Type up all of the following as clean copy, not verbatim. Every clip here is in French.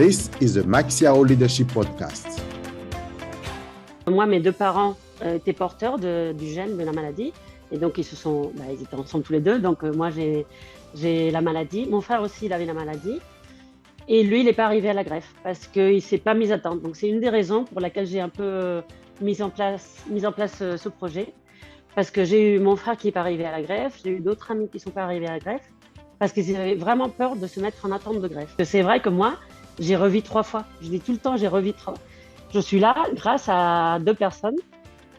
This is the Maxiao Leadership Podcast. Moi, mes deux parents étaient porteurs du gène de la maladie. Et donc, ils étaient ensemble tous les deux. Donc, moi, j'ai la maladie. Mon frère aussi, il avait la maladie. Et lui, il n'est pas arrivé à la greffe parce qu'il ne s'est pas mis à temps. Donc, c'est une des raisons pour laquelle j'ai un peu mis en place ce projet. Parce que j'ai eu mon frère qui n'est pas arrivé à la greffe. J'ai eu d'autres amis qui ne sont pas arrivés à la greffe. Parce qu'ils avaient vraiment peur de se mettre en attente de greffe. C'est vrai que moi, j'ai revu 3 fois. Je dis tout le temps, j'ai revu 3 fois. Je suis là grâce à 2 personnes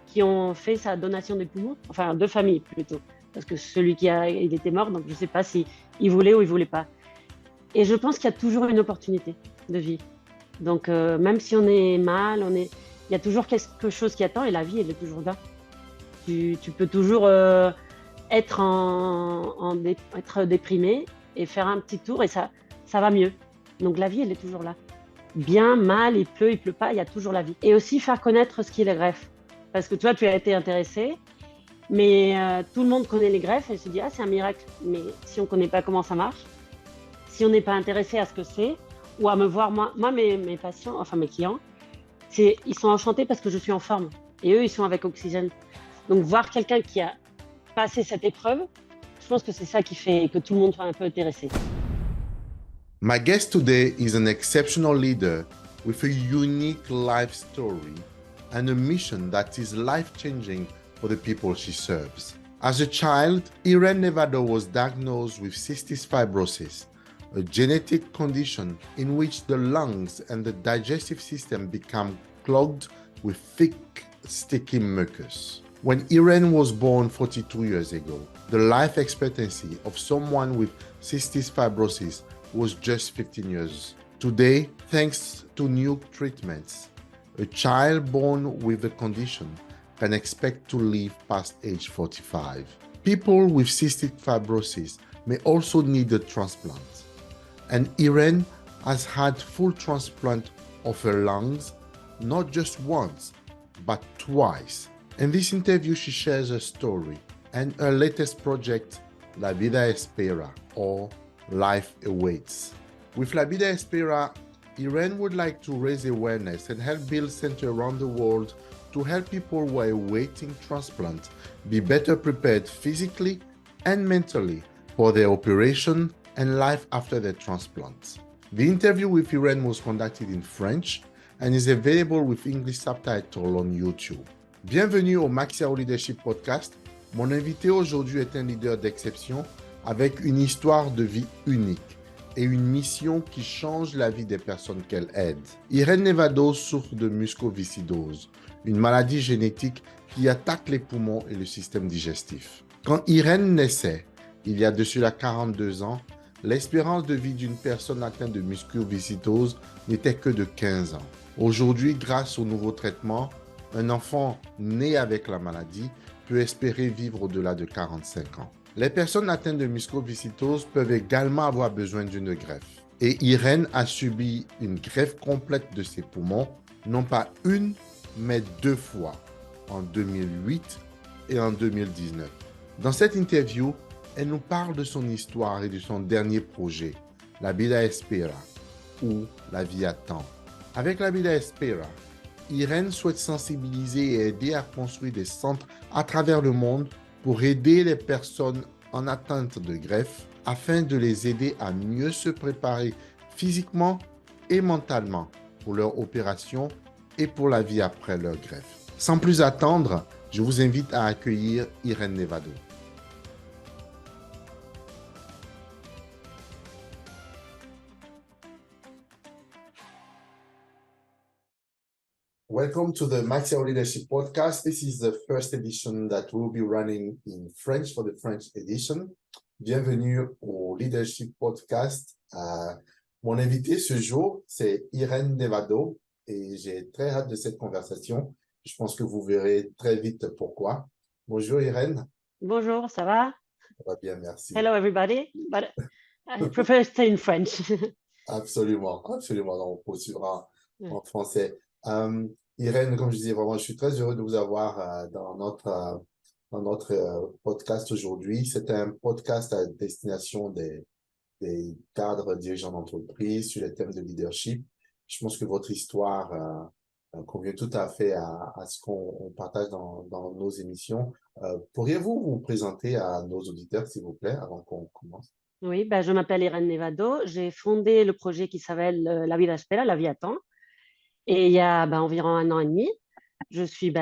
qui ont fait sa donation des poumons, enfin 2 familles plutôt, parce que celui il était mort, donc je ne sais pas si il voulait ou il voulait pas. Et je pense qu'il y a toujours une opportunité de vie. Donc même si on est mal, il y a toujours quelque chose qui attend et la vie elle est toujours là. Tu peux toujours être être déprimé et faire un petit tour et ça va mieux. Donc la vie elle est toujours là. Bien, mal, il pleut pas, il y a toujours la vie. Et aussi faire connaître ce qu'est la greffe. Parce que toi, tu as été intéressé, mais tout le monde connaît les greffes et se dit « Ah, c'est un miracle ». Mais si on ne connaît pas comment ça marche, si on n'est pas intéressé à ce que c'est, ou à me voir, moi mes patients, enfin mes clients, ils sont enchantés parce que je suis en forme. Et eux, ils sont avec oxygène. Donc voir quelqu'un qui a passé cette épreuve, je pense que c'est ça qui fait que tout le monde soit un peu intéressé. My guest today is an exceptional leader with a unique life story and a mission that is life-changing for the people she serves. As a child, Irene Nevado was diagnosed with cystic fibrosis, a genetic condition in which the lungs and the digestive system become clogged with thick, sticky mucus. When Irene was born 42 years ago, the life expectancy of someone with cystic fibrosis was just 15 years. Today, thanks to new treatments, a child born with the condition can expect to live past age 45. People with cystic fibrosis may also need a transplant, and Irene has had full transplant of her lungs, not just once, but twice. In this interview, she shares her story and her latest project, La Vida Espera, or Life Awaits. With La Vida Espera, Irene would like to raise awareness and help build centers around the world to help people who are awaiting transplant be better prepared physically and mentally for their operation and life after their transplant. The interview with Irene was conducted in French and is available with English subtitles on YouTube. Bienvenue au Maxiao Leadership Podcast. Mon invité aujourd'hui est un leader d'exception avec une histoire de vie unique et une mission qui change la vie des personnes qu'elle aide. Irene Nevado souffre de mucoviscidose, une maladie génétique qui attaque les poumons et le système digestif. Quand Irene naissait, il y a de cela 42 ans, l'espérance de vie d'une personne atteinte de mucoviscidose n'était que de 15 ans. Aujourd'hui, grâce aux nouveaux traitements, un enfant né avec la maladie peut espérer vivre au-delà de 45 ans. Les personnes atteintes de mucoviscidose peuvent également avoir besoin d'une greffe. Et Irene a subi une greffe complète de ses poumons, non pas une, mais 2 fois, en 2008 et en 2019. Dans cette interview, elle nous parle de son histoire et de son dernier projet, La Vida Espera, ou La Vie attend. Avec La Vida Espera, Irene souhaite sensibiliser et aider à construire des centres à travers le monde pour aider les personnes en attente de greffe afin de les aider à mieux se préparer physiquement et mentalement pour leur opération et pour la vie après leur greffe. Sans plus attendre, je vous invite à accueillir Irene Nevado. Welcome to the Maxiao Leadership Podcast. This is the first edition that we'll be running in French for the French edition. Bienvenue au Leadership Podcast. Mon invité ce jour, c'est Irene Nevado et j'ai très hâte de cette conversation. Je pense que vous verrez très vite pourquoi. Bonjour Irene. Bonjour, ça va? Ça va bien, merci. Hello everybody, but I prefer to stay in French. Absolument, absolument. On poursuivra en français. Irene, comme je disais, vraiment, je suis très heureux de vous avoir dans notre podcast aujourd'hui. C'est un podcast à destination des des cadres dirigeants d'entreprise, sur les thèmes de leadership. Je pense que votre histoire convient tout à fait à ce qu'on partage dans nos émissions. Pourriez-vous vous présenter à nos auditeurs, s'il vous plaît, avant qu'on commence? Oui, ben, je m'appelle Irène Nevado. J'ai fondé le projet qui s'appelle La Vida Spera, La Vie attend. Et il y a environ 1 an et demi, je suis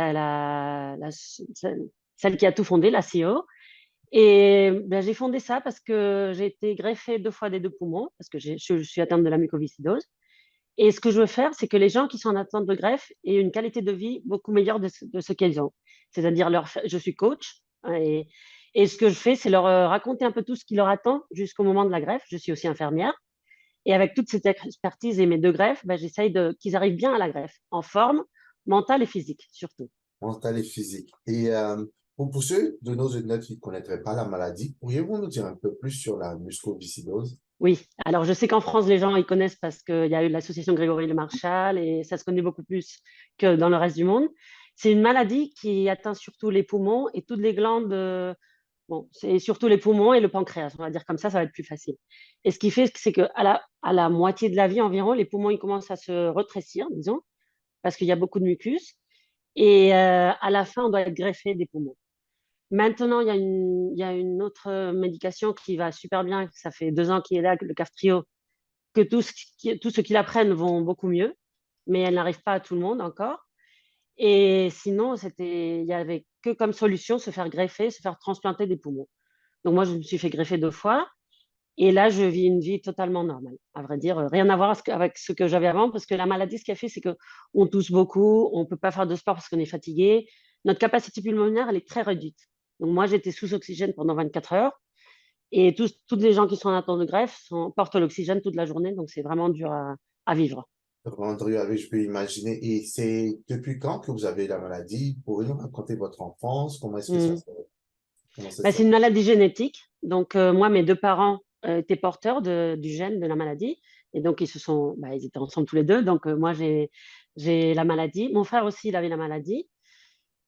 celle qui a tout fondé, la CEO. Et j'ai fondé ça parce que j'ai été greffée 2 fois des 2 poumons, parce que je suis atteinte de la mucoviscidose. Et ce que je veux faire, c'est que les gens qui sont en attente de greffe aient une qualité de vie beaucoup meilleure de ce qu'ils ont. C'est-à-dire, je suis coach, hein, et ce que je fais, c'est leur raconter un peu tout ce qui leur attend jusqu'au moment de la greffe. Je suis aussi infirmière. Et avec toute cette expertise et mes 2 greffes, j'essaye qu'ils arrivent bien à la greffe, en forme mentale et physique surtout. Mental et physique. Et pour ceux de nos auditeurs qui ne connaîtraient pas la maladie, pourriez-vous nous dire un peu plus sur la mucoviscidose? Oui, alors je sais qu'en France, les gens ils connaissent parce qu'il y a eu l'association Grégory Le Marchal et ça se connaît beaucoup plus que dans le reste du monde. C'est une maladie qui atteint surtout les poumons et toutes les glandes. Bon, c'est surtout les poumons et le pancréas. On va dire comme ça va être plus facile. Et ce qui fait, c'est qu'à la moitié de la vie environ, les poumons ils commencent à se rétrécir, disons, parce qu'il y a beaucoup de mucus. Et à la fin, on doit être greffé des poumons. Maintenant, il y a une autre médication qui va super bien. Ça fait 2 ans qu'il est là, le Kaftrio, que tous ceux qui la prennent vont beaucoup mieux, mais elle n'arrive pas à tout le monde encore. Et sinon, il y avait que comme solution se faire greffer, se faire transplanter des poumons. Donc moi, je me suis fait greffer 2 fois. Et là, je vis une vie totalement normale. À vrai dire, rien à voir avec ce que j'avais avant, parce que la maladie, ce qu'elle fait, c'est qu'on tousse beaucoup, on ne peut pas faire de sport parce qu'on est fatigué. Notre capacité pulmonaire, elle est très réduite. Donc moi, j'étais sous oxygène pendant 24 heures. Et tous les gens qui sont en attente de greffe portent l'oxygène toute la journée. Donc c'est vraiment dur à vivre. Andrew, je peux imaginer. Et c'est depuis quand que vous avez la maladie? Pourriez-vous raconter votre enfance? Comment est-ce que Mm. comment ça C'est s'est... une maladie génétique. Donc, moi, mes 2 parents étaient porteurs du gène de la maladie. Et donc, ils étaient ensemble tous les deux. Donc, moi, j'ai la maladie. Mon frère aussi, il avait la maladie.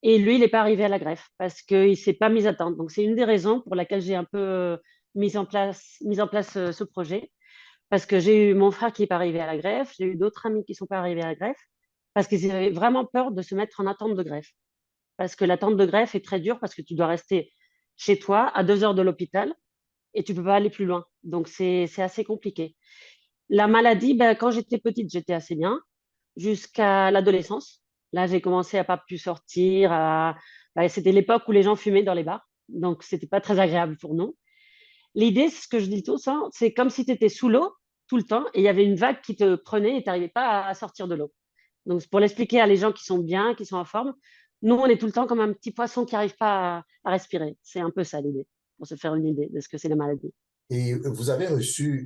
Et lui, il n'est pas arrivé à la greffe parce qu'il ne s'est pas mis à temps. Donc, c'est une des raisons pour laquelle j'ai un peu mis en place ce projet. Parce que j'ai eu mon frère qui n'est pas arrivé à la greffe. J'ai eu d'autres amis qui ne sont pas arrivés à la greffe parce qu'ils avaient vraiment peur de se mettre en attente de greffe. Parce que l'attente de greffe est très dure parce que tu dois rester chez toi à 2 heures de l'hôpital et tu ne peux pas aller plus loin. Donc, c'est assez compliqué. La maladie, quand j'étais petite, j'étais assez bien jusqu'à l'adolescence. Là, j'ai commencé à pas plus sortir. C'était l'époque où les gens fumaient dans les bars. Donc, c'était pas très agréable pour nous. L'idée, c'est ce que je dis tout ça, c'est comme si tu étais sous l'eau tout le temps et il y avait une vague qui te prenait et tu n'arrivais pas à sortir de l'eau. Donc, c'est pour l'expliquer à les gens qui sont bien, qui sont en forme, nous, on est tout le temps comme un petit poisson qui n'arrive pas à respirer. C'est un peu ça l'idée, pour se faire une idée de ce que c'est la maladie. Et vous avez reçu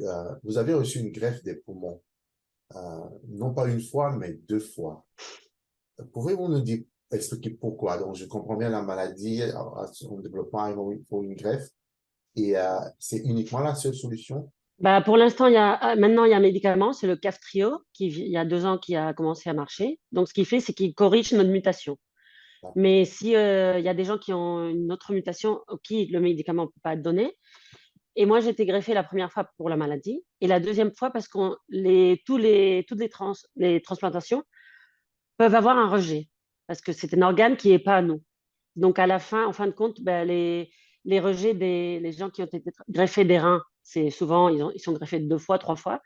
une greffe des poumons, non pas une fois, mais 2 fois. Pouvez-vous nous dire, expliquer pourquoi? Donc, je comprends bien la maladie, à son développement, il faut une greffe. Et c'est uniquement la seule solution? Pour l'instant, maintenant, il y a un médicament, c'est le Kaftrio, il y a 2 ans qui a commencé à marcher. Donc, ce qu'il fait, c'est qu'il corrige notre mutation. Mais si il y a des gens qui ont une autre mutation, qui le médicament ne peut pas être donné. Et moi, j'ai été greffée la première fois pour la maladie et la deuxième fois parce que toutes les transplantations peuvent avoir un rejet parce que c'est un organe qui n'est pas à nous. Donc, à la fin, en fin de compte, les rejets les gens qui ont été greffés des reins, c'est souvent, ils sont greffés 2 fois, 3 fois.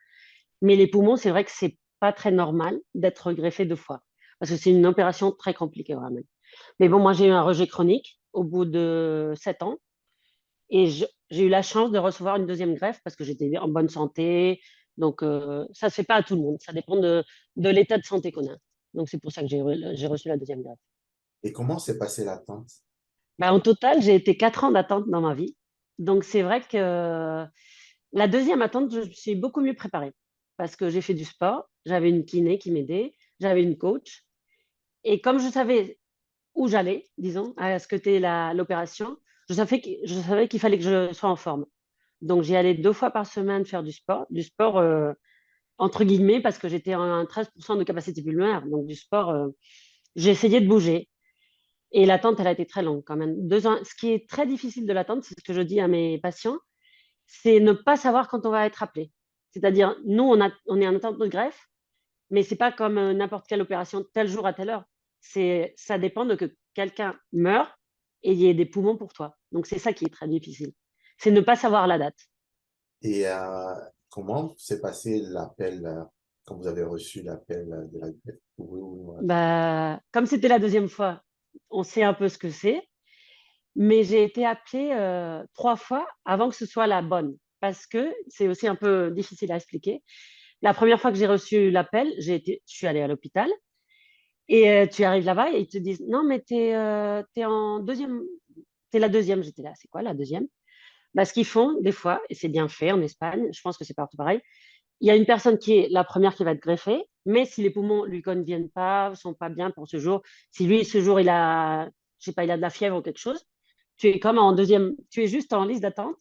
Mais les poumons, c'est vrai que c'est pas très normal d'être greffé 2 fois parce que c'est une opération très compliquée vraiment. Mais bon, moi, j'ai eu un rejet chronique au bout de 7 ans et j'ai eu la chance de recevoir une deuxième greffe parce que j'étais en bonne santé. Donc, ça ne se fait pas à tout le monde. Ça dépend de l'état de santé qu'on a. Donc, c'est pour ça que j'ai reçu la deuxième greffe. Et comment s'est passée l'attente? En total, j'ai été 4 ans d'attente dans ma vie. Donc, c'est vrai que la deuxième attente, je suis beaucoup mieux préparée parce que j'ai fait du sport, j'avais une kiné qui m'aidait, j'avais une coach. Et comme je savais où j'allais, disons, à ce que était l'opération, je savais qu'il fallait que je sois en forme. Donc, j'y allais 2 fois par semaine faire du sport entre guillemets, parce que j'étais en 13% de capacité pulmonaire. Donc, du sport, j'ai essayé de bouger. Et l'attente, elle a été très longue quand même. 2 ans. Ce qui est très difficile de l'attente, c'est ce que je dis à mes patients, c'est ne pas savoir quand on va être appelé. C'est-à-dire, nous, on est en attente de greffe, mais c'est pas comme n'importe quelle opération, tel jour à telle heure. Ça dépend de que quelqu'un meure et il y ait des poumons pour toi. Donc, c'est ça qui est très difficile. C'est ne pas savoir la date. Et comment s'est passé l'appel quand vous avez reçu l'appel de la greffe? Bah, comme c'était la deuxième fois, on sait un peu ce que c'est, mais j'ai été appelée 3 fois avant que ce soit la bonne, parce que c'est aussi un peu difficile à expliquer. La première fois que j'ai reçu l'appel, je suis allée à l'hôpital et tu arrives là-bas et ils te disent non, mais t'es en deuxième, t'es la deuxième. J'étais là, c'est quoi la deuxième? Bah, ce qu'ils font des fois, et c'est bien fait en Espagne, je pense que c'est partout pareil, il y a une personne qui est la première qui va être greffée, mais si les poumons lui conviennent pas, sont pas bien pour ce jour, si lui, ce jour, je sais pas, il a de la fièvre ou quelque chose, tu es comme en deuxième, tu es juste en liste d'attente,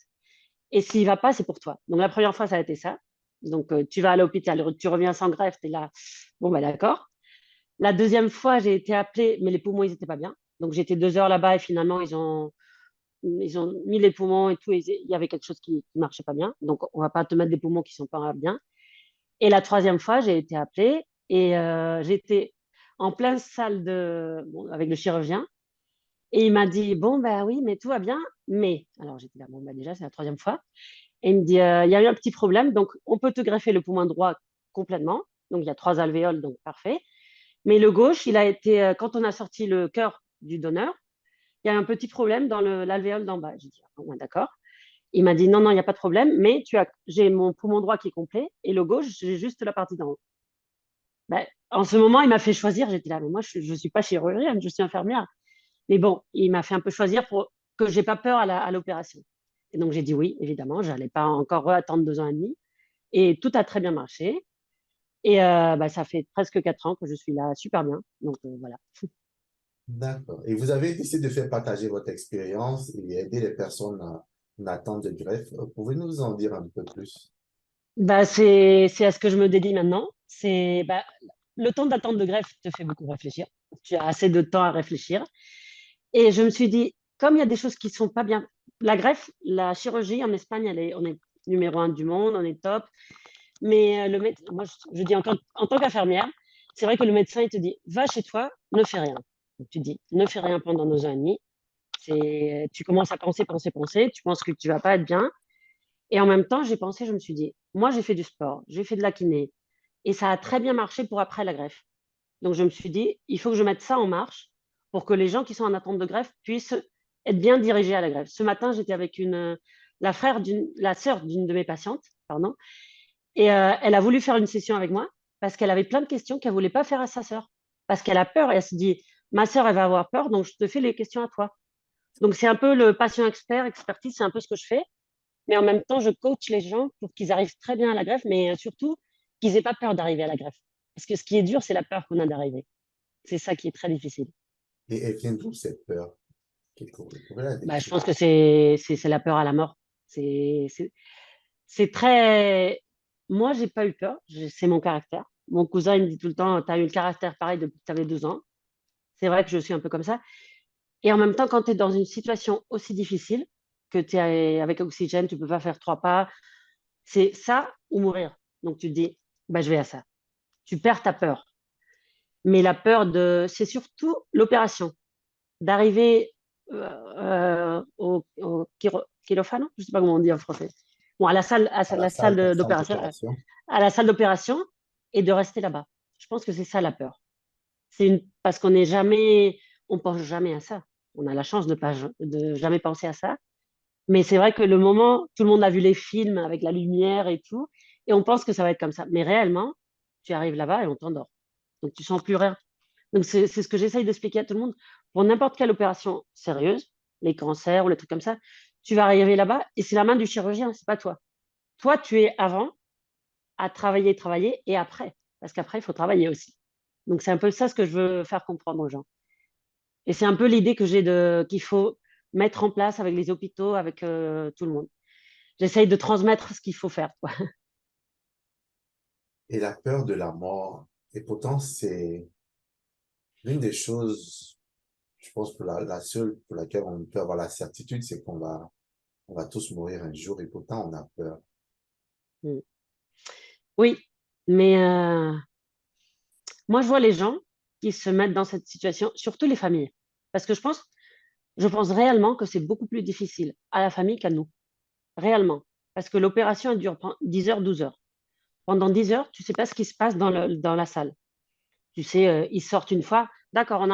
et s'il va pas, c'est pour toi. Donc la première fois, ça a été ça. Donc tu vas à l'hôpital, tu reviens sans greffe, tu es là, bon, bah d'accord. La deuxième fois, j'ai été appelée, mais les poumons, ils étaient pas bien. Donc j'étais 2 heures là-bas et finalement, ils ont mis les poumons et tout, et il y avait quelque chose qui marchait pas bien. Donc on va pas te mettre des poumons qui sont pas bien. Et la troisième fois, j'ai été appelée et j'étais en pleine salle bon, avec le chirurgien. Et il m'a dit, bon, ben oui, mais tout va bien. Mais, alors j'étais là, bon, ben déjà, c'est la troisième fois. Et il me dit, il y a eu un petit problème. Donc, on peut te greffer le poumon droit complètement. Donc, il y a 3 alvéoles, donc parfait. Mais le gauche, il a été, quand on a sorti le cœur du donneur, il y a un petit problème dans l'alvéole d'en bas. J'ai dit, ah, bon, d'accord. Il m'a dit, non, non, il n'y a pas de problème. Mais j'ai mon poumon droit qui est complet et le gauche, j'ai juste la partie d'en haut. Ben, en ce moment, il m'a fait choisir. J'étais là, mais moi, je ne suis pas chirurgienne, je suis infirmière. Mais bon, il m'a fait un peu choisir pour que j'ai pas peur à l'opération. Et donc, j'ai dit oui, évidemment. Je n'allais pas encore attendre 2 ans et demi. Et tout a très bien marché. Et bah, ça fait presque 4 ans que je suis là super bien. Donc, voilà. D'accord. Et vous avez décidé de faire partager votre expérience et aider les personnes en attente de greffe. Pouvez-vous nous en dire un peu plus? Bah, c'est à ce que je me dédie maintenant. Bah, le temps d'attente de greffe te fait beaucoup réfléchir. Tu as assez de temps à réfléchir. Et je me suis dit, comme il y a des choses qui sont pas bien, la greffe, la chirurgie en Espagne, on est numéro 1 du monde, on est top. Mais le médecin, moi, je dis encore, en tant qu'infirmière, c'est vrai que le médecin, il te dit, va chez toi, ne fais rien. Donc, tu dis, ne fais rien pendant 2 ans et demi. Tu commences à penser, penser, penser, tu penses que tu vas pas être bien. Et en même temps, j'ai pensé, je me suis dit, moi, j'ai fait du sport, j'ai fait de la kiné, et ça a très bien marché pour après la greffe. Donc, je me suis dit, il faut que je mette ça en marche pour que les gens qui sont en attente de greffe puissent être bien dirigés à la greffe. Ce matin, j'étais avec la sœur d'une de mes patientes, pardon, et elle a voulu faire une session avec moi parce qu'elle avait plein de questions qu'elle voulait pas faire à sa sœur. Parce qu'elle a peur et elle se dit, ma sœur, elle va avoir peur, donc je te fais les questions à toi. Donc c'est un peu le patient expert, expertise, c'est un peu ce que je fais. Mais en même temps, je coach les gens pour qu'ils arrivent très bien à la greffe, mais surtout qu'ils n'aient pas peur d'arriver à la greffe. Parce que ce qui est dur, c'est la peur qu'on a d'arriver. C'est ça qui est très difficile. Et elle vient d'où cette peur? Vous pouvez la Bah, je décrire? pense que c'est la peur à la mort. C'est c'est- c'est très. Moi, j'ai pas eu peur. C'est mon caractère. Mon cousin, il me dit tout le temps, tu as eu le caractère pareil depuis que tu avais 2 ans. C'est vrai que je suis un peu comme ça. Et en même temps, quand tu es dans une situation aussi difficile, que tu es avec oxygène, tu peux pas faire 3 pas, c'est ça ou mourir. Donc tu te dis, bah, je vais à ça. Tu perds ta peur. Mais la peur c'est surtout l'opération, d'arriver au quirophano, je ne sais pas comment on dit en français. Bon, À la la salle salle d'opération, d'opération. à la salle d'opération et de rester là-bas. Je pense que c'est ça la peur. Parce qu'on n'est jamais, on pense jamais à ça. On a la chance de jamais penser à ça. Mais c'est vrai que le moment, tout le monde a vu les films avec la lumière et tout, et on pense que ça va être comme ça. Mais réellement, tu arrives là-bas et on t'endort. Donc tu sens plus rien. Donc c'est ce que j'essaye d'expliquer à tout le monde. Pour n'importe quelle opération sérieuse, les cancers ou les trucs comme ça, tu vas arriver là-bas et c'est la main du chirurgien, c'est pas toi. Toi, tu es avant à travailler, travailler et après. Parce qu'après, il faut travailler aussi. Donc c'est un peu ça ce que je veux faire comprendre aux gens. Et c'est un peu l'idée que j'ai qu'il faut mettre en place avec les hôpitaux, avec tout le monde. J'essaye de transmettre ce qu'il faut faire, quoi. Et la peur de la mort. Et pourtant, c'est l'une des choses, je pense, la seule pour laquelle on peut avoir la certitude, c'est qu'on va On va tous mourir un jour et pourtant on a peur. Mm. Oui, mais moi, je vois les gens qui se mettent dans cette situation, surtout les familles. Parce que je pense réellement que c'est beaucoup plus difficile à la famille qu'à nous. Réellement. Parce que l'opération, elle dure 10 heures, 12 heures. Pendant 10 heures, tu sais pas ce qui se passe dans la salle. Tu sais, ils sortent une fois. D'accord, on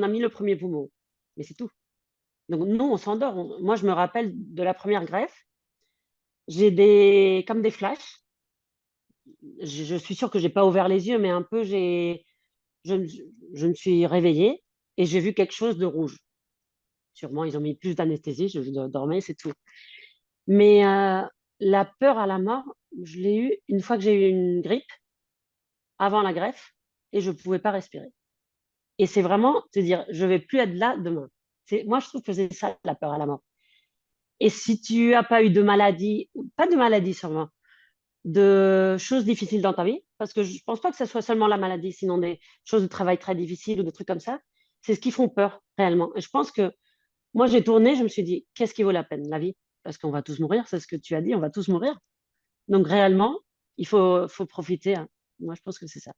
a mis le premier poumon. Mais c'est tout. Donc, nous, on s'endort. Moi, je me rappelle de la première greffe. J'ai comme des flashs. Je suis sûre que j'ai pas ouvert les yeux, mais un peu, je, me- je me suis réveillée et j'ai vu quelque chose de rouge. Sûrement, ils ont mis plus d'anesthésie, je dormais, c'est tout. Mais la peur à la mort, je l'ai eue une fois que j'ai eu une grippe avant la greffe et je ne pouvais pas respirer. Et c'est vraiment te dire, je ne vais plus être là demain. Moi, je trouve que c'est ça la peur à la mort. Et si tu n'as pas eu de maladie, pas de maladie sûrement, de choses difficiles dans ta vie, parce que je ne pense pas que ce soit seulement la maladie, sinon des choses de travail très difficiles ou des trucs comme ça, c'est ce qui font peur réellement. Et je pense que moi, j'ai tourné, je me suis dit, qu'est-ce qui vaut la peine, la vie? Parce qu'on va tous mourir, c'est ce que tu as dit, on va tous mourir. Donc réellement, faut profiter, hein. Moi, je pense que c'est ça.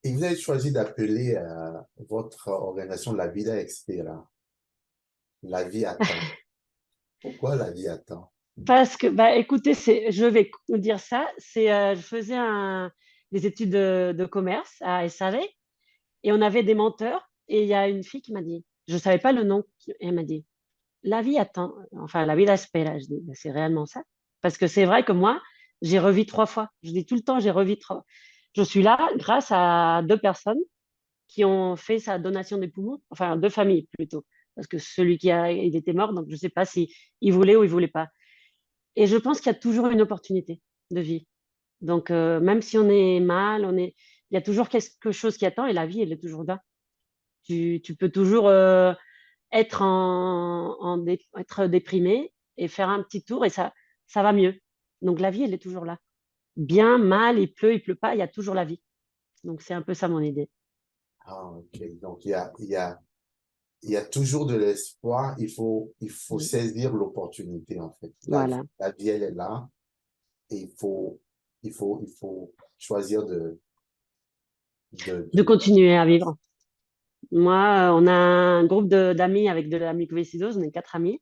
Et vous avez choisi d'appeler votre organisation La Vida Expira. La vie attend. Pourquoi la vie attend? Parce que, bah, écoutez, je vais vous dire ça. Je faisais des études de commerce à SAV et on avait des menteurs. Et il y a une fille qui m'a dit, je ne savais pas le nom, et elle m'a dit, la vie attend, enfin, la vie espera. Je dis, bah, c'est réellement ça. Parce que c'est vrai que moi, j'ai revu 3 fois. Je dis tout le temps, j'ai revu 3. Je suis là grâce à 2 personnes qui ont fait sa donation des poumons, enfin 2 familles plutôt, parce que il était mort, donc je ne sais pas si il voulait ou il voulait pas. Et je pense qu'il y a toujours une opportunité de vie. Donc même si on est mal, il y a toujours quelque chose qui attend et la vie, elle est toujours là. Tu peux toujours être déprimé et faire un petit tour et ça va mieux. Donc la vie, elle est toujours là. Bien, mal, il pleut pas, il y a toujours la vie. Donc c'est un peu ça mon idée. Ah, ok. Donc, il y a toujours de l'espoir. Il faut Mm. saisir l'opportunité, en fait. Voilà. La vie, elle est là. Et il faut choisir De de... continuer à vivre. Moi, on a un groupe d'amis avec de la mucoviscidose, on est 4 amis.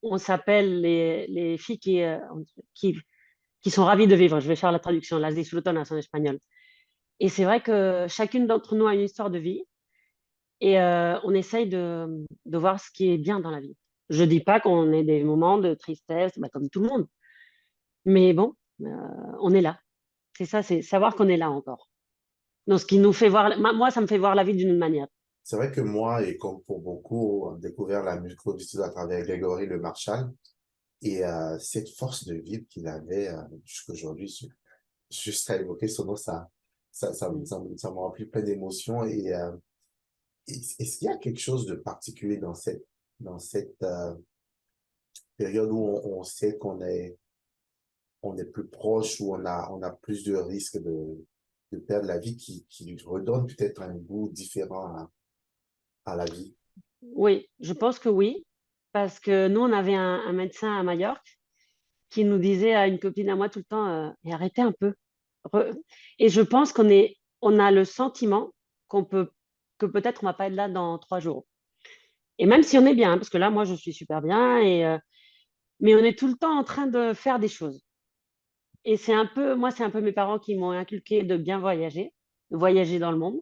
On s'appelle les filles qui, qui sont ravies de vivre. Je vais faire la traduction, las disfrutonas en espagnol. Et c'est vrai que chacune d'entre nous a une histoire de vie et on essaye de voir ce qui est bien dans la vie. Je dis pas qu'on ait des moments de tristesse, bah, comme tout le monde, mais bon, euh, on est là. C'est ça, c'est savoir qu'on est là encore. Donc, ce qui nous fait voir, moi, ça me fait voir la vie d'une manière. C'est vrai que moi, et comme pour beaucoup, j'ai découvert la musculation à travers Grégory Le Marchal et cette force de vivre qu'il avait jusqu'aujourd'hui, juste à évoquer son nom, Mm. ça me remplit plein d'émotions. Et est-ce qu'il y a quelque chose de particulier dans cette période où on sait on est plus proche, où on a plus de risques de perdre la vie qui redonne peut-être un goût différent à la vie? Oui, je pense que oui, parce que nous, on avait un médecin à Majorque qui nous disait à une copine à moi tout le temps, et arrêtez un peu. Re- Et je pense on a le sentiment que peut-être on va pas être là dans 3 jours. Et même si on est bien, hein, parce que là, moi, je suis super bien, mais on est tout le temps en train de faire des choses. Et moi, c'est un peu mes parents qui m'ont inculqué de bien voyager, de voyager dans le monde,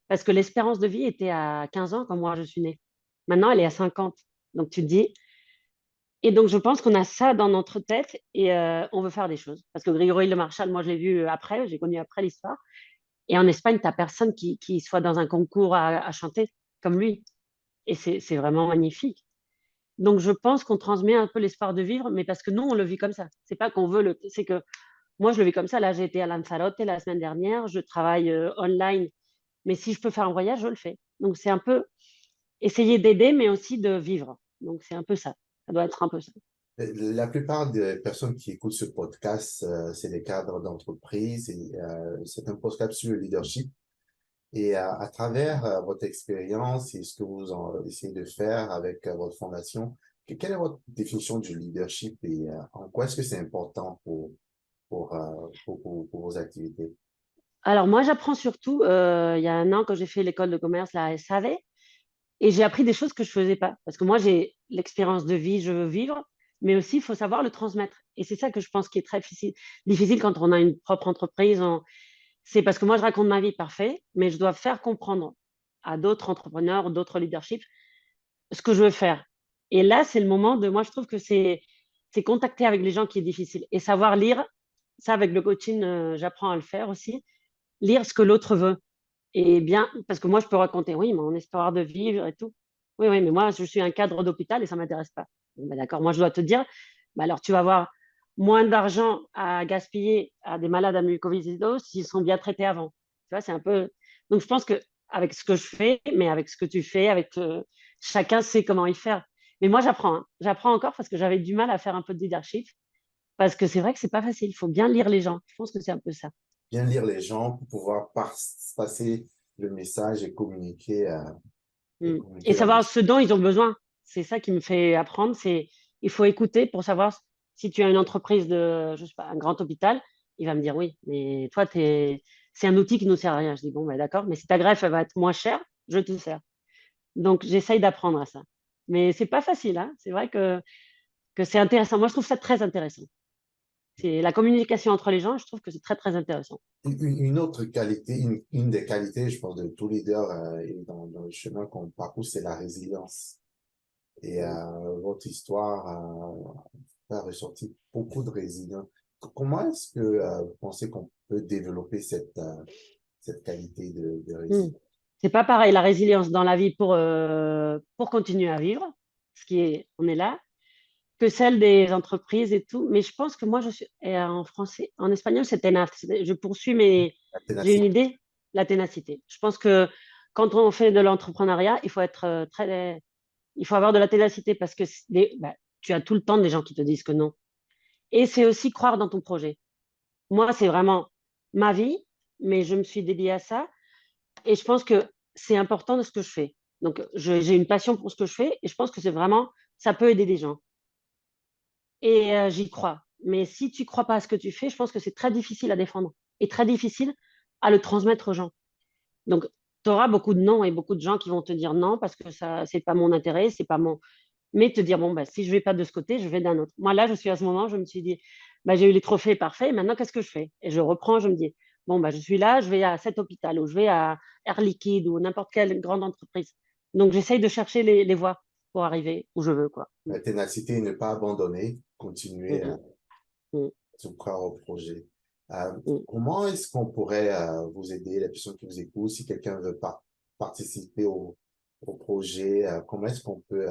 parce que l'espérance de vie était à 15 ans quand moi, je suis née. Maintenant, elle est à 50. Donc, tu te dis, et donc, je pense qu'on a ça dans notre tête et on veut faire des choses. Parce que Grégory Le Marchal, moi, je l'ai vu après, j'ai connu après l'histoire. Et en Espagne, tu n'as personne qui soit dans un concours à chanter comme lui. Et c'est vraiment magnifique. Donc, je pense qu'on transmet un peu l'espoir de vivre, mais parce que nous, on le vit comme ça. C'est pas qu'on veut c'est que moi, je le vis comme ça. Là, j'ai été à Lanzarote la semaine dernière. Je travaille online. Mais si je peux faire un voyage, je le fais. Donc, c'est un peu essayer d'aider, mais aussi de vivre. Donc, c'est un peu ça. Ça doit être un peu ça. La plupart des personnes qui écoutent ce podcast, c'est des cadres d'entreprise et c'est un podcast sur le leadership. Et à travers votre expérience et ce que vous essayez de faire avec votre fondation, quelle est votre définition du leadership et en quoi est-ce que c'est important pour vos activités? Alors moi, j'apprends surtout, il y a un an, quand j'ai fait l'école de commerce, la SAV, et j'ai appris des choses que je faisais pas. Parce que moi, j'ai l'expérience de vie, je veux vivre, mais aussi, il faut savoir le transmettre. Et c'est ça que je pense qui est très difficile quand on a une propre entreprise. C'est parce que moi, je raconte ma vie parfait, mais je dois faire comprendre à d'autres entrepreneurs, d'autres leaderships, ce que je veux faire. Et là, c'est le moment de, moi, je trouve que c'est contacter avec les gens qui est difficile et savoir lire. Ça, avec le coaching, j'apprends à le faire aussi. Lire ce que l'autre veut. Et bien, parce que moi, je peux raconter, oui, mon histoire de vivre et tout. Oui, oui, mais moi, je suis un cadre d'hôpital et ça ne m'intéresse pas. Bon, ben, d'accord, moi, je dois te dire, bah, alors tu vas avoir moins d'argent à gaspiller à des malades à mucoviscidose s'ils sont bien traités avant. Tu vois, c'est un peu. Donc, je pense que avec ce que je fais, mais avec ce que tu fais, avec chacun sait comment y faire. Mais moi, j'apprends, hein. J'apprends encore parce que j'avais du mal à faire un peu de leadership. Parce que c'est vrai que c'est pas facile. Il faut bien lire les gens. Je pense que c'est un peu ça. Bien lire les gens pour pouvoir passer le message et Mm. Et communiquer la savoir mission. ce dont ils ont besoin. C'est ça qui me fait apprendre. C'est il faut écouter pour savoir si tu as une entreprise de, je sais pas, un grand hôpital, il va me dire oui, mais toi, c'est un outil qui ne nous sert à rien. Je dis bon, ben, d'accord, mais si ta greffe elle va être moins chère, je te sers. Donc, j'essaye d'apprendre à ça. Mais c'est pas facile, hein. C'est vrai que c'est intéressant. Moi, je trouve ça très intéressant. C'est la communication entre les gens, je trouve que c'est très, très intéressant. Une autre qualité, une des qualités, je pense, de tout leader et dans le chemin qu'on parcourt, c'est la résilience. Et Mm. votre histoire a ressorti beaucoup de résilience. Comment est-ce que vous pensez qu'on peut développer cette qualité de Mm. résilience? C'est pas pareil, la résilience dans la vie pour continuer à vivre, ce qui est, on est là, que celle des entreprises et tout. Mais je pense que moi, je suis en français, en espagnol, c'est tenaz. Je poursuis, mais La j'ai une ténacité. idée, la ténacité. Je pense que quand on fait de l'entrepreneuriat, il faut être il faut avoir de la ténacité parce que bah, tu as tout le temps des gens qui te disent que non. Et c'est aussi croire dans ton projet. Moi, c'est vraiment ma vie, mais je me suis dédiée à ça. Et je pense que c'est important de ce que je fais. Donc, j'ai une passion pour ce que je fais et je pense que c'est vraiment, ça peut aider des gens. Et j'y crois. Mais si tu crois pas à ce que tu fais, je pense que c'est très difficile à défendre et très difficile à le transmettre aux gens. Donc, tu auras beaucoup de non et beaucoup de gens qui vont te dire non parce que ça, c'est pas mon intérêt, c'est pas mon. Mais te dire, bon, bah, si je vais pas de ce côté, je vais d'un autre. Moi, là, je suis à ce moment, je me suis dit, bah, j'ai eu les trophées parfaits, maintenant, qu'est-ce que je fais? Et je reprends, je me dis, bon, bah, je suis là, je vais à cet hôpital ou je vais à Air Liquide ou n'importe quelle grande entreprise. Donc, j'essaye de chercher les voies pour arriver où je veux, quoi. Mm, La ténacité, ne pas abandonner, mm, continuer mm, mm, se croire au projet. Euh, mm. Comment est-ce qu'on pourrait vous aider, les personnes qui vous écoutent, si quelqu'un veut participer au projet, comment est-ce qu'on peut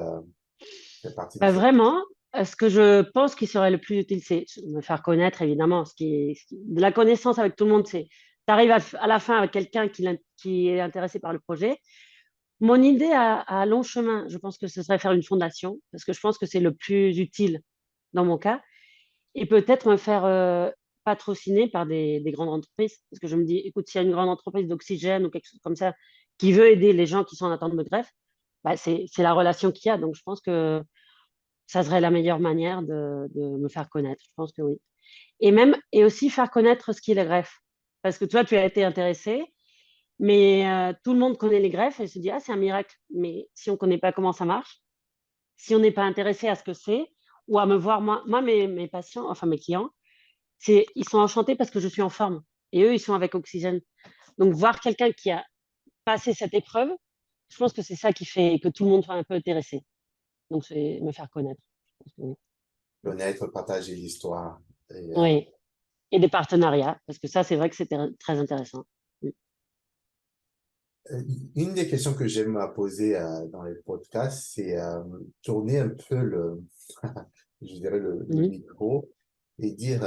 faire partie de Bah, cette... vraiment, ce que je pense qui serait le plus utile, c'est me faire connaître, évidemment. De la connaissance avec tout le monde, c'est tu arrives à la fin avec quelqu'un qui est intéressé par le projet. Mon idée à long chemin, je pense que ce serait faire une fondation, parce que je pense que c'est le plus utile dans mon cas, et peut-être me faire patrociner par des grandes entreprises, parce que je me dis, écoute, s'il y a une grande entreprise d'oxygène ou quelque chose comme ça qui veut aider les gens qui sont en attente de greffe, bah, c'est la relation qu'il y a. Donc, je pense que ça serait la meilleure manière de me faire connaître. Je pense que oui. Et aussi faire connaître ce qu'est la greffe. Parce que toi, tu as été intéressé, mais tout le monde connaît les greffes et se dit, ah, c'est un miracle. Mais si on ne connaît pas comment ça marche, si on n'est pas intéressé à ce que c'est, ou à me voir, moi mes patients, enfin mes clients, ils sont enchantés parce que je suis en forme. Et eux, ils sont avec oxygène. Donc, voir quelqu'un qui a passé cette épreuve, je pense que c'est ça qui fait que tout le monde soit un peu intéressé. Donc, c'est me faire connaître. Je pense que oui. Connaître, partager l'histoire. Et, Oui. Et des partenariats, parce que ça, c'est vrai que c'était très intéressant. Mm. une des questions que j'aime à poser dans les podcasts, c'est tourner un peu je dirais le Mhm. micro et dire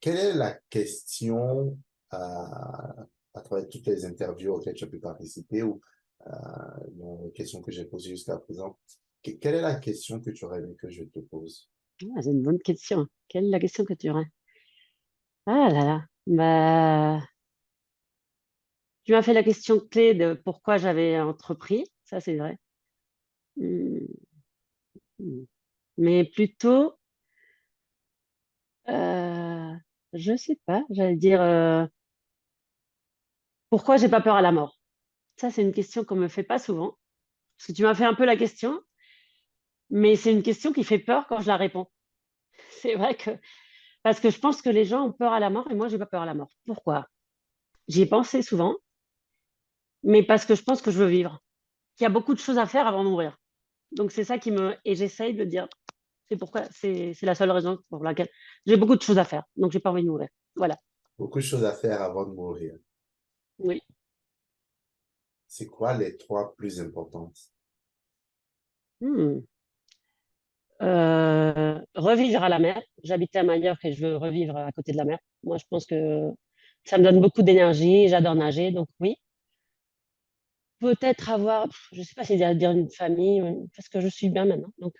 quelle est la question à travers toutes les interviews auxquelles tu as pu participer ou les questions que j'ai posées jusqu'à présent, quelle est la question que tu aurais aimé que je te pose? Ah, c'est une bonne question. Quelle est la question que tu aurais? Ah là là. Bah, tu m'as fait la question clé de pourquoi j'avais entrepris. Ça, c'est vrai. Mm. Hmm. Mais plutôt, euh, je sais pas, j'allais dire, pourquoi j'ai pas peur à la mort? Ça, c'est une question qu'on me fait pas souvent. Parce que tu m'as fait un peu la question, mais c'est une question qui fait peur quand je la réponds. C'est vrai que, parce que je pense que les gens ont peur à la mort et moi, j'ai pas peur à la mort. Pourquoi? J'y ai pensé souvent, mais parce que je pense que je veux vivre. Qu'il y a beaucoup de choses à faire avant de mourir. Donc, c'est ça qui me. Et j'essaye de dire, c'est pourquoi, c'est la seule raison pour laquelle j'ai beaucoup de choses à faire. Donc, j'ai pas envie de mourir. Voilà. Beaucoup de choses à faire avant de mourir. Oui. C'est quoi les trois plus importantes? Hmm. Revivre à la mer. J'habitais à Majorque et je veux revivre à côté de la mer. Moi, je pense que ça me donne beaucoup d'énergie. J'adore nager, donc oui. Peut-être avoir, je sais pas si dire une famille, parce que je suis bien maintenant. Donc,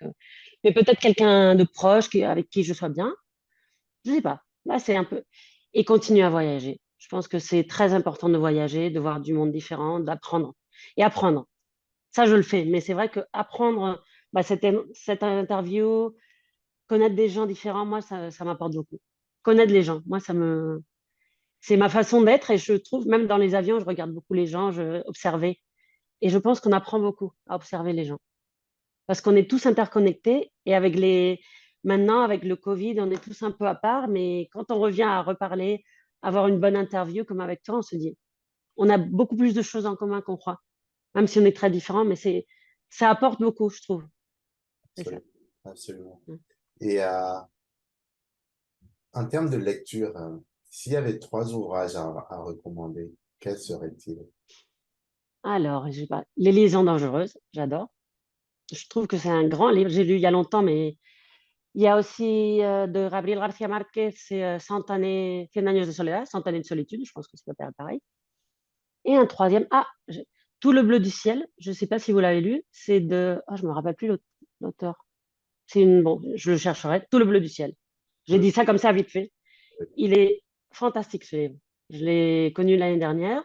mais peut-être quelqu'un de proche avec qui je sois bien. Je sais pas. Là, c'est un peu. Et continuer à voyager. Je pense que c'est très important de voyager, de voir du monde différent, d'apprendre. Et apprendre. Ça, je le fais. Mais c'est vrai que apprendre, bah, cette interview, connaître des gens différents, moi, ça m'apporte beaucoup. Connaître les gens, moi, c'est ma façon d'être et je trouve, même dans les avions, je regarde beaucoup les gens, observer. Et je pense qu'on apprend beaucoup à observer les gens. Parce qu'on est tous interconnectés et maintenant, avec le Covid, on est tous un peu à part, mais quand on revient à reparler, avoir une bonne interview comme avec toi, on se dit, on a beaucoup plus de choses en commun qu'on croit, même si on est très différents, mais ça apporte beaucoup, je trouve. C'est ça. Absolument. Absolument. Et en termes de lecture, s'il y avait trois ouvrages à recommander, quels seraient-ils? Alors, je sais pas, Les liaisons dangereuses, j'adore. Je trouve que c'est un grand livre. J'ai lu il y a longtemps, mais il y a aussi de Gabriel García Márquez, c'est 100 années, 100 años de soledad, 100 années de solitude. Je pense que c'est pas pareil. Et un troisième, Tout le bleu du ciel. Je ne sais pas si vous l'avez lu. C'est je me rappelle plus l'auteur. Bon, je le chercherai. Tout le bleu du ciel. J'ai dit ça comme ça vite fait. Il est fantastique ce livre. Je l'ai connu l'année dernière.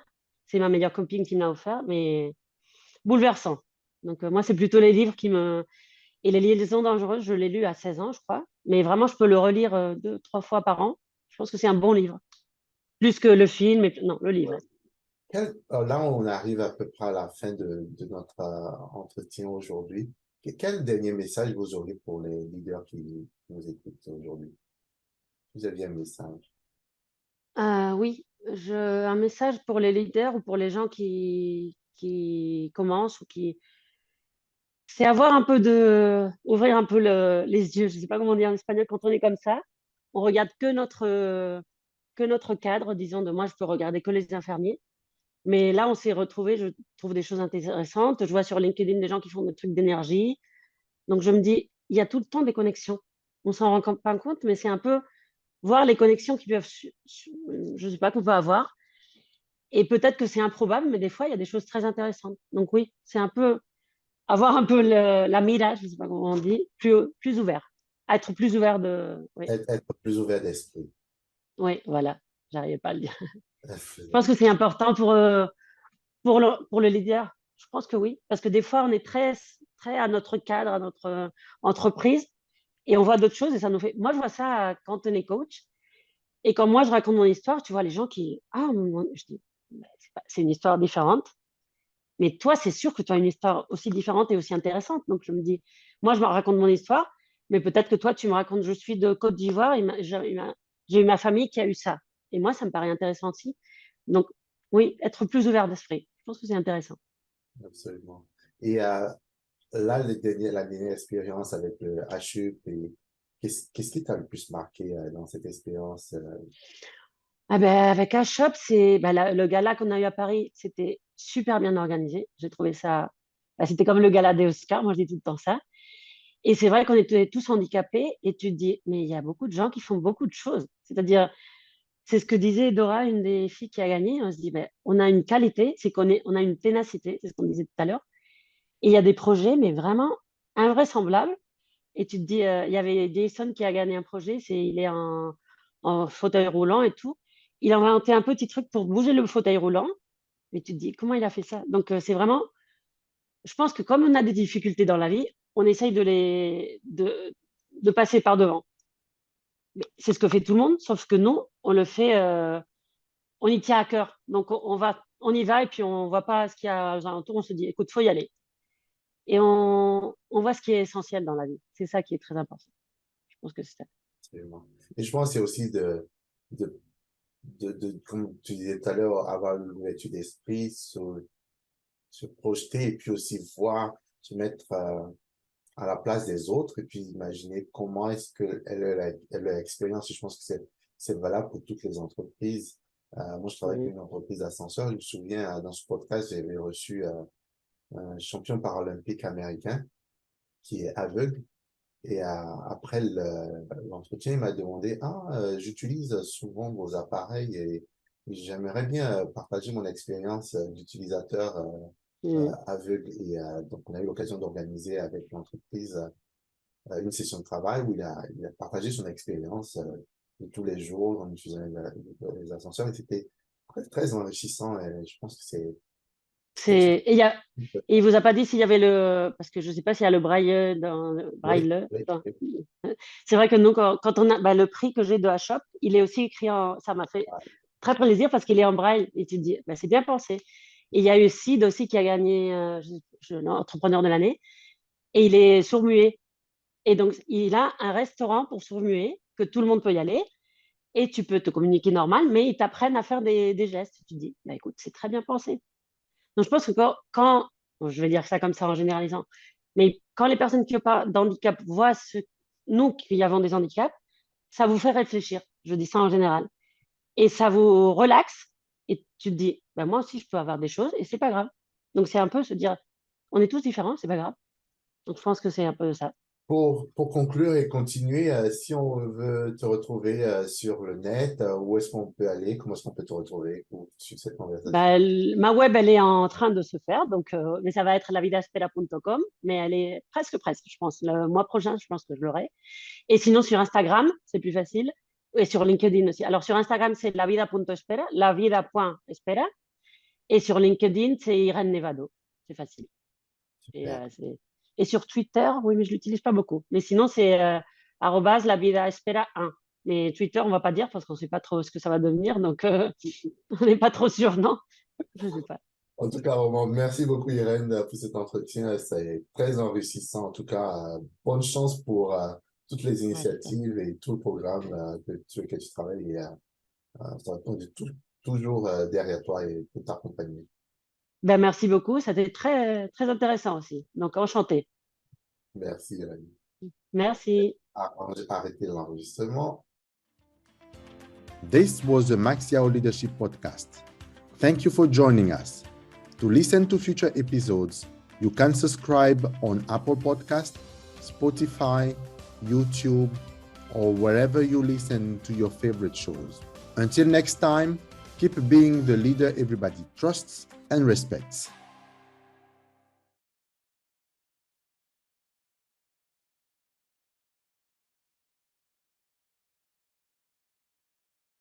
C'est ma meilleure copine qui me l'a offert, mais bouleversant. Donc moi, c'est plutôt les livres qui me. Et Les liaisons dangereuses, je l'ai lu à 16 ans, je crois. Mais vraiment, je peux le relire deux, trois fois par an. Je pense que c'est un bon livre. Plus que le film. Non, le livre. Là, on arrive à peu près à la fin de notre entretien aujourd'hui. Quel dernier message vous auriez pour les leaders qui nous écoutent aujourd'hui? Vous aviez un message. Oui, un message pour les leaders ou pour les gens qui commencent ou qui. C'est ouvrir un peu les yeux. Je ne sais pas comment dire en espagnol quand on est comme ça. On regarde que notre cadre, disons, de moi, je peux regarder que les infirmiers. Mais là, on s'est retrouvés, je trouve des choses intéressantes. Je vois sur LinkedIn des gens qui font des trucs d'énergie. Donc, je me dis, il y a tout le temps des connexions. On s'en rend pas compte, mais c'est un peu voir les connexions qui peuvent, je ne sais pas, qu'on peut avoir. Et peut-être que c'est improbable, mais des fois, il y a des choses très intéressantes. Donc oui, c'est un peu avoir un peu la mira, je ne sais pas comment on dit, plus ouvert. Être plus ouvert de. Oui, Être plus ouvert d'esprit. oui, voilà. J'arrivais pas à le dire. Je pense que c'est important pour le leader. Je pense que oui, parce que des fois, on est très, très à notre cadre, à notre entreprise, et on voit d'autres choses et ça nous fait. Moi, je vois ça quand on est coach. Et quand moi, je raconte mon histoire, tu vois les gens qui. Ah, je dis, bah, c'est une histoire différente. Mais toi, c'est sûr que tu as une histoire aussi différente et aussi intéressante. Donc, je me dis, moi, je me raconte mon histoire, mais peut-être que toi, tu me racontes, je suis de Côte d'Ivoire, j'ai eu ma famille qui a eu ça. Et moi, ça me paraît intéressant aussi. Donc, oui, être plus ouvert d'esprit. Je pense que c'est intéressant. Absolument. Et là, la dernière expérience avec le HUP, qu'est-ce qui t'a le plus marqué dans cette expérience? Ah ben, avec Ashop, le gala qu'on a eu à Paris, c'était super bien organisé. J'ai trouvé ça. C'était comme le gala des Oscars, moi je dis tout le temps ça. Et c'est vrai qu'on était tous handicapés et tu te dis, mais il y a beaucoup de gens qui font beaucoup de choses. C'est-à-dire, c'est ce que disait Dora, une des filles qui a gagné. On se dit, ben, on a une qualité, c'est on a une ténacité, c'est ce qu'on disait tout à l'heure. Et il y a des projets, mais vraiment invraisemblables. Et tu te dis, il y avait Jason qui a gagné un projet, il est en fauteuil roulant et tout. Il a inventé un petit truc pour bouger le fauteuil roulant. Mais tu te dis, comment il a fait ça? Donc, c'est vraiment, je pense que comme on a des difficultés dans la vie, on essaye de passer par devant. C'est ce que fait tout le monde, sauf que nous, on le fait, on y tient à cœur. Donc, on y va et puis on ne voit pas ce qu'il y a aux alentours. On se dit, écoute, il faut y aller. Et on voit ce qui est essentiel dans la vie. C'est ça qui est très important. Je pense que c'est ça. Absolument. Et je pense que c'est aussi comme tu disais tout à l'heure, avoir l'ouverture d'esprit, se projeter et puis aussi voir, se mettre à la place des autres et puis imaginer comment est-ce qu'elle a l'expérience. Et je pense que c'est valable pour toutes les entreprises. Moi, je travaille avec une entreprise d'ascenseur. Je me souviens, dans ce podcast, j'avais reçu un champion paralympique américain qui est aveugle. Et après l'entretien, il m'a demandé, j'utilise souvent vos appareils et j'aimerais bien partager mon expérience d'utilisateur aveugle. Et donc, on a eu l'occasion d'organiser avec l'entreprise une session de travail où il a partagé son expérience de tous les jours en utilisant les ascenseurs. Et c'était très enrichissant et je pense que c'est... Et il vous a pas dit s'il y avait parce que je sais pas s'il y a le braille Oui. C'est vrai que nous, quand on a le prix que j'ai de Hashop, il est aussi écrit ça m'a fait très plaisir parce qu'il est en braille et tu te dis, c'est bien pensé. Et il y a eu Sid aussi qui a gagné entrepreneur de l'année et il est sourd-muet. Et donc, il a un restaurant pour sourds-muets que tout le monde peut y aller et tu peux te communiquer normal, mais ils t'apprennent à faire des gestes. Tu te dis, écoute, c'est très bien pensé. Donc, je pense que je vais dire ça comme ça en généralisant, mais quand les personnes qui n'ont pas d'handicap voient nous qui avons des handicaps, ça vous fait réfléchir. Je dis ça en général. Et ça vous relaxe et tu te dis, moi aussi, je peux avoir des choses et c'est pas grave. Donc, c'est un peu se dire, on est tous différents, c'est pas grave. Donc, je pense que c'est un peu ça. Pour conclure et continuer, si on veut te retrouver sur le net, où est-ce qu'on peut aller? Comment est-ce qu'on peut te retrouver pour suivre cette conversation? Ma web, elle est en train de se faire, donc, mais ça va être lavidaspera.com, mais elle est presque, je pense. Le mois prochain, je pense que je l'aurai. Et sinon, sur Instagram, c'est plus facile. Et sur LinkedIn aussi. Alors, sur Instagram, c'est lavida.espera, lavida.espera. Et sur LinkedIn, c'est Irène Nevado. C'est facile. Et sur Twitter, oui, mais je ne l'utilise pas beaucoup. Mais sinon, c'est @lavidaespera1. Mais Twitter, on ne va pas dire parce qu'on ne sait pas trop ce que ça va devenir. Donc, on n'est pas trop sûr, non? Je ne sais pas. En tout cas, Roman, merci beaucoup, Irène, pour cet entretien. C'est très enrichissant. En tout cas, bonne chance pour toutes les initiatives et tout le programme sur lequel tu travailles. Et ça va être toujours derrière toi et pour t'accompagner. Merci beaucoup. C'était très, très intéressant aussi. Donc, enchanté. Merci, Irène. Merci. Arrêtez l'enregistrement. This was the Maxiao Leadership Podcast. Thank you for joining us. To listen to future episodes, you can subscribe on Apple Podcasts, Spotify, YouTube, or wherever you listen to your favorite shows. Until next time, keep being the leader everybody trusts and respects.